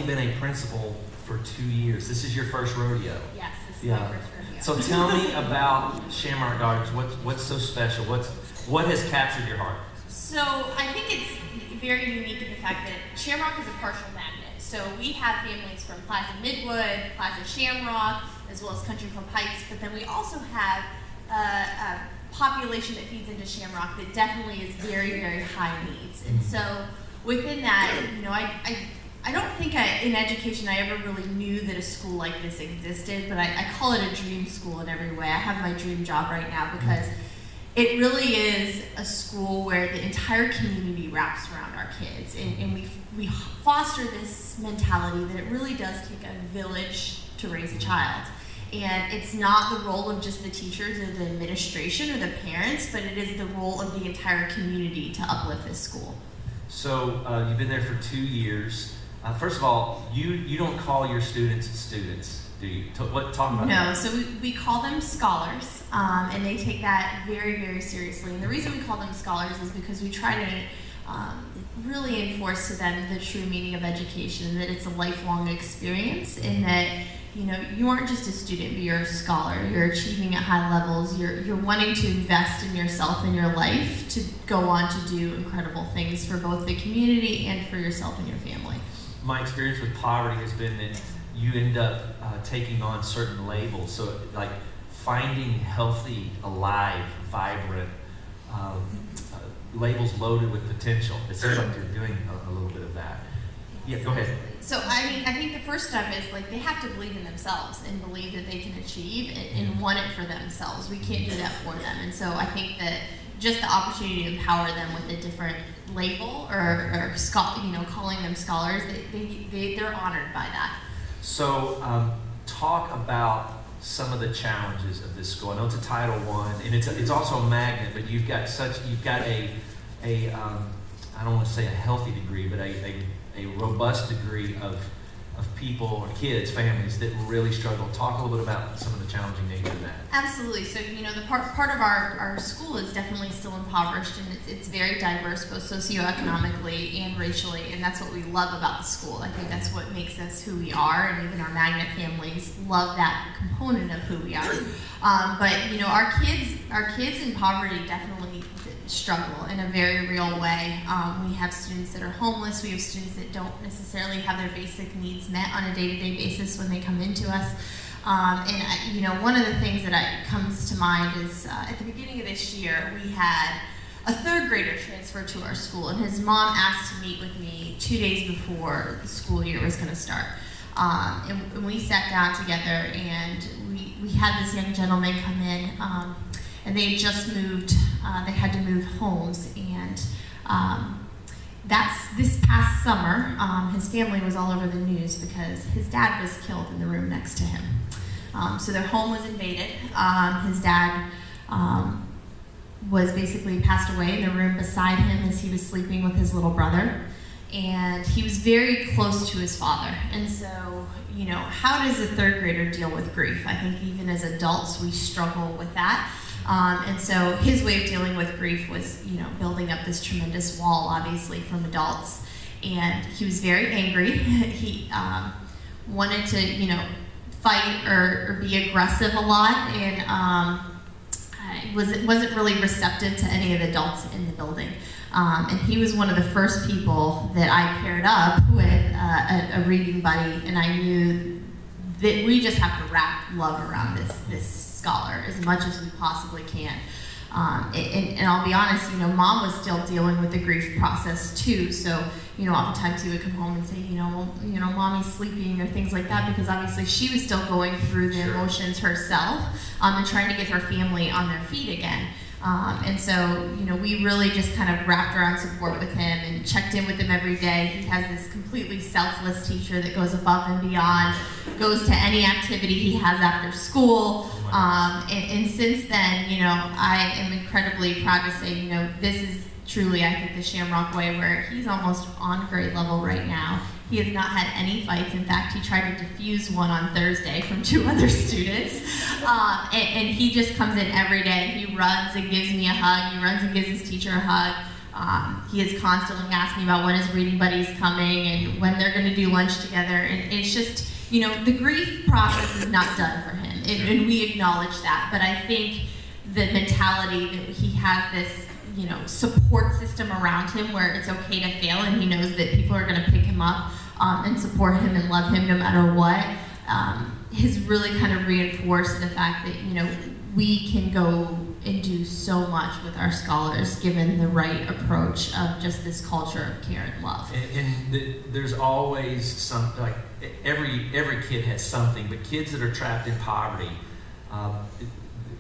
been a principal for 2 years. This is your first rodeo. Yes, this is my first rodeo. So tell me about Shamrock Gardens. What's so special? What has captured your heart? So I think it's very unique in the fact that Shamrock is a partial magnet. So we have families from Plaza Midwood, Plaza Shamrock, as well as Country Club Heights, but then we also have a population that feeds into Shamrock that definitely is very, very high needs. And so within that, you know, I don't think in education I ever really knew that a school like this existed, but I call it a dream school in every way. I have my dream job right now because it really is a school where the entire community wraps around our kids, and we foster this mentality that it really does take a village to raise a child. And it's not the role of just the teachers or the administration or the parents, but it is the role of the entire community to uplift this school. So you've been there for 2 years. First of all, you don't call your students do you? Talk about that. No, so we call them scholars, and they take that very, very seriously. And the reason we call them scholars is because we try to really enforce to them the true meaning of education, that it's a lifelong experience, and that, you know, you aren't just a student, but you're a scholar. You're achieving at high levels. You're wanting to invest in yourself and your life to go on to do incredible things for both the community and for yourself and your family. My experience with poverty has been that you end up taking on certain labels. So like finding healthy, alive, vibrant, labels loaded with potential. It sounds like you're doing a little bit of that. Yeah, go ahead. So I mean, I think the first step is like they have to believe in themselves and believe that they can achieve and want it for themselves. We can't do that for them. And so I think that just the opportunity to empower them with a different label or you know, calling them scholars, they're honored by that. So talk about some of the challenges of this school. I know it's a Title I, and it's also a magnet, but you've got a I don't want to say a healthy degree, but a robust degree of people or kids, families that really struggle. Talk a little bit about some of the challenging nature of that. Absolutely. So, you know, the part of our school is definitely still impoverished, and it's very diverse, both socioeconomically and racially, and that's what we love about the school. I think that's what makes us who we are, and even our magnet families love that component of who we are. But, you know, our kids in poverty definitely struggle in a very real way. We have students that are homeless. We have students that don't necessarily have their basic needs met on a day-to-day basis when they come into us. And you know, one of the things that comes to mind is at the beginning of this year, we had a third grader transfer to our school, and his mom asked to meet with me 2 days before the school year was going to start. And we sat down together, and we had this young gentleman come in, and they had just moved. They had to move homes, and this past summer, his family was all over the news because his dad was killed in the room next to him. So their home was invaded. His dad was basically passed away in the room beside him as he was sleeping with his little brother, and he was very close to his father. And so, you know, how does a third grader deal with grief? I think even as adults, we struggle with that. And so his way of dealing with grief was, you know, building up this tremendous wall, obviously, from adults. And he was very angry. He wanted to, you know, fight or be aggressive a lot, and wasn't really receptive to any of the adults in the building. And he was one of the first people that I paired up with a reading buddy, and I knew that we just have to wrap love around this scholar as much as we possibly can. And I'll be honest, you know, Mom was still dealing with the grief process too. So, you know, oftentimes he would come home and say, you know, Mommy's sleeping or things like that, because obviously she was still going through the emotions herself, and trying to get her family on their feet again. And so, you know, we really just kind of wrapped around support with him and checked in with him every day. He has this completely selfless teacher that goes above and beyond, goes to any activity he has after school. And since then, you know, I am incredibly proud to say, you know, this is truly, I think, the Shamrock way, where he's almost on grade level right now. He has not had any fights. In fact, he tried to defuse one on Thursday from 2 other students. And he just comes in every day. He runs and gives me a hug. He runs and gives his teacher a hug. He is constantly asking about when his reading buddy's coming and when they're going to do lunch together. And it's just, you know, the grief process is not done for him, and we acknowledge that. But I think the mentality that he has this, you know, support system around him where it's okay to fail, and he knows that people are going to pick him up and support him and love him no matter what, has really kind of reinforced the fact that, you know, we can go and do so much with our scholars given the right approach of just this culture of care and love. There's always some, like, every kid has something, but kids that are trapped in poverty,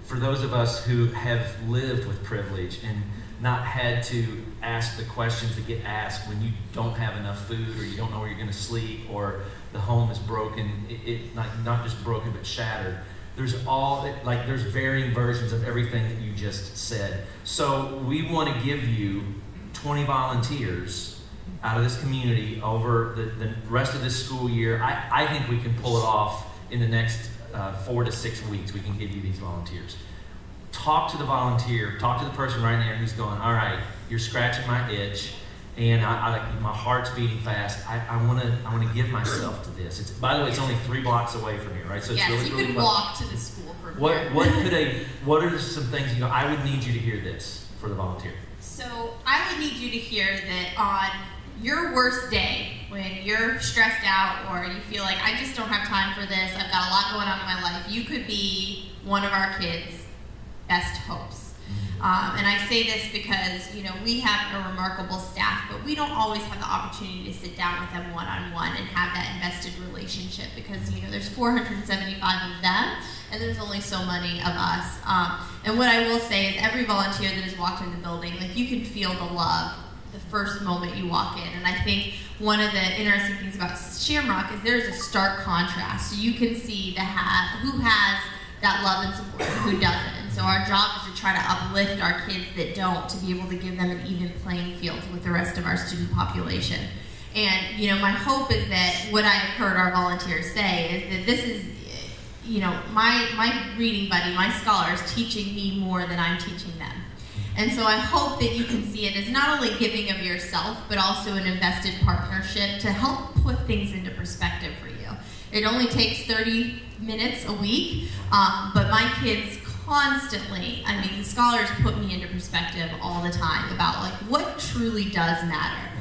for those of us who have lived with privilege and not had to ask the questions that get asked when you don't have enough food, or you don't know where you're going to sleep, or the home is broken, not just broken but shattered. There's there's varying versions of everything that you just said. So we want to give you 20 volunteers out of this community over the rest of this school year. I think we can pull it off in the next 4 to 6 weeks. We can give you these volunteers. Talk to the volunteer, talk to the person right there who's going, all right, you're scratching my itch, and my heart's beating fast. I want to give myself to this. By the way, it's only 3 blocks away from here, right? So yes, it's really, you really could close. walk to the school from here. What are some things, you know, I would need you to hear this for the volunteer? So I would need you to hear that on your worst day, when you're stressed out or you feel like, I just don't have time for this, I've got a lot going on in my life, you could be one of our kids' best hopes. And I say this because, you know, we have a remarkable staff, but we don't always have the opportunity to sit down with them one-on-one and have that invested relationship, because, you know, there's 475 of them, and there's only so many of us. And what I will say is every volunteer that has walked in the building, like, you can feel the love the first moment you walk in. And I think one of the interesting things about Shamrock is there's a stark contrast. So you can see who has that love and support and who doesn't. And so our job is to try to uplift our kids that don't, to be able to give them an even playing field with the rest of our student population. And, you know, my hope is that what I've heard our volunteers say is that this is, you know, my reading buddy, my scholar, is teaching me more than I'm teaching them. And so I hope that you can see it as not only giving of yourself, but also an invested partnership to help put things into perspective for you. It only takes 30 minutes a week, but my kids constantly, I mean, the scholars put me into perspective all the time about, like, what truly does matter.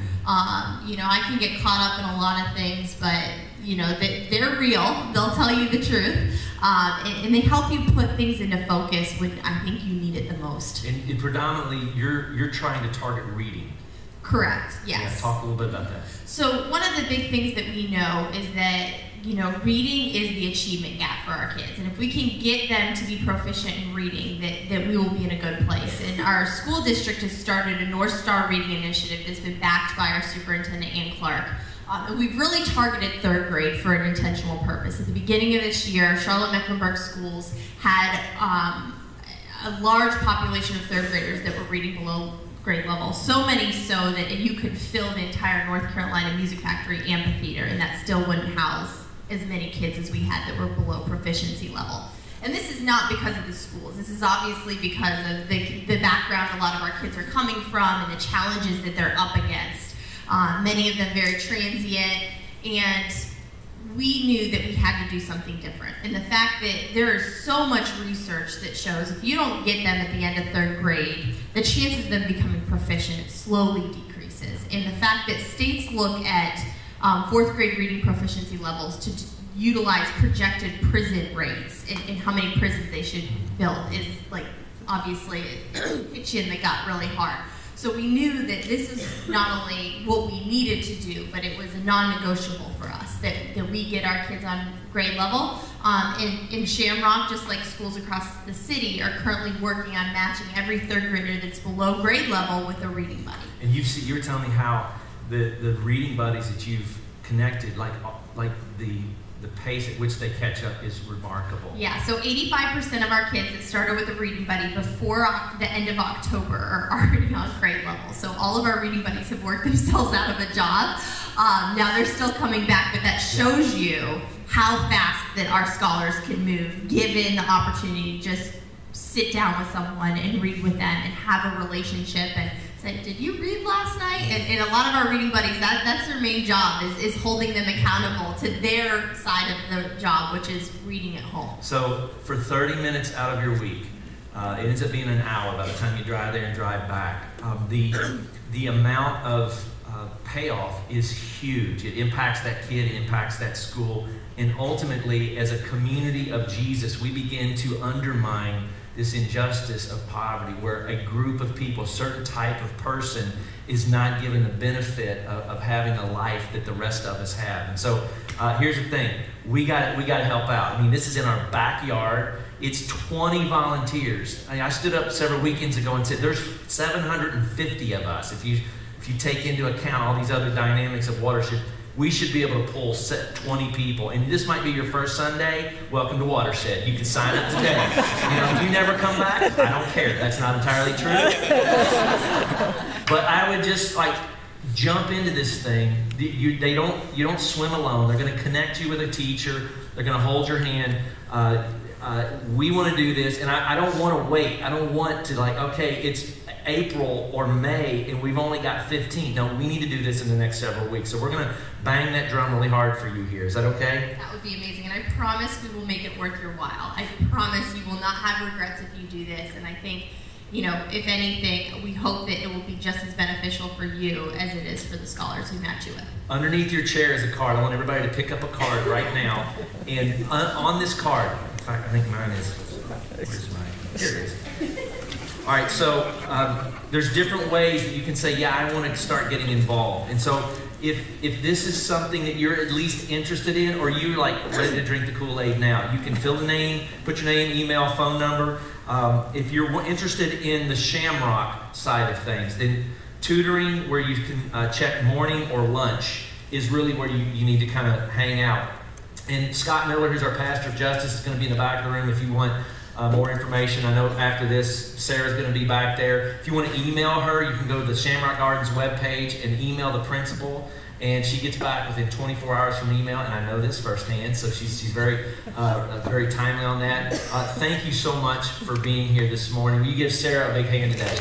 You know, I can get caught up in a lot of things, but, you know, they're real. They'll tell you the truth. And they help you put things into focus when I think you need it the most. And predominantly, you're trying to target reading. Correct, yes. Yeah, talk a little bit about that. So one of the big things that we know is that, you know, reading is the achievement gap for our kids. And if we can get them to be proficient in reading, that we will be in a good place. And our school district has started a North Star Reading Initiative that's been backed by our superintendent, Ann Clark. And we've really targeted 3rd grade for an intentional purpose. At the beginning of this year, Charlotte-Mecklenburg schools had a large population of 3rd graders that were reading below grade level. So many so that you could fill the entire North Carolina Music Factory amphitheater, and that still wouldn't house as many kids as we had that were below proficiency level. And this is not because of the schools. This is obviously because of the background a lot of our kids are coming from and the challenges that they're up against. Many of them very transient, and we knew that we had to do something different. And the fact that there is so much research that shows if you don't get them at the end of 3rd grade, the chances of them becoming proficient slowly decreases. And the fact that states look at 4th grade reading proficiency levels to utilize projected prison rates and how many prisons they should build is, like, obviously it hit you in the gut really hard. So we knew that this is not only what we needed to do, but it was a non-negotiable for us, that we get our kids on grade level. In Shamrock, just like schools across the city, are currently working on matching every 3rd grader that's below grade level with a reading buddy. And you were telling me how the reading buddies that you've connected, like the pace at which they catch up is remarkable. Yeah, so 85% of our kids that started with a reading buddy before the end of October are already on grade level. So all of our reading buddies have worked themselves out of a job. Now they're still coming back, but that shows you how fast that our scholars can move, given the opportunity to just sit down with someone and read with them and have a relationship. And say, did you read last night? And a lot of our reading buddies, that's their main job, is holding them accountable to their side of the job, which is reading at home. So for 30 minutes out of your week, it ends up being an hour by the time you drive there and drive back. The amount of payoff is huge. It impacts that kid, it impacts that school, and ultimately, as a community of Jesus, we begin to undermine this injustice of poverty, where a group of people, a certain type of person, is not given the benefit of having a life that the rest of us have. And so here's the thing, we got to help out. I mean, this is in our backyard. It's 20 volunteers. I mean, I stood up several weekends ago and said there's 750 of us. If you take into account all these other dynamics of Watershed, we should be able to pull 20 people. And this might be your first Sunday. Welcome to Watershed. You can sign up today. You know, if you never come back, I don't care. That's not entirely true. But I would just like jump into this thing. You don't swim alone. They're going to connect you with a teacher. They're going to hold your hand. We want to do this, and I don't want to wait. I don't want to like, okay, it's April or May and we've only got 15. No, we need to do this in the next several weeks. So we're going to bang that drum really hard for you here. Is that okay? That would be amazing. And I promise we will make it worth your while. I promise you will not have regrets if you do this. And I think, you know, if anything, we hope that it will be just as beneficial for you as it is for the scholars we match you with. Underneath your chair is a card. I want everybody to pick up a card right now. And on this card, in fact, I think mine is, where's mine? Here it is. All right, so there's different ways that you can say, yeah, I want to start getting involved. And so if this is something that you're at least interested in, or you're like ready to drink the Kool-Aid now, you can fill the name, put your name, email, phone number. If you're interested in the Shamrock side of things, then tutoring, where you can check morning or lunch, is really where you need to kind of hang out. And Scott Miller, who's our pastor of justice, is going to be in the back of the room if you want more information. I know after this, Sarah's going to be back there. If you want to email her, you can go to the Shamrock Gardens webpage and email the principal, and she gets back within 24 hours from email, and I know this firsthand, so she's very timely on that. Thank you so much for being here this morning. Will you give Sarah a big hand today?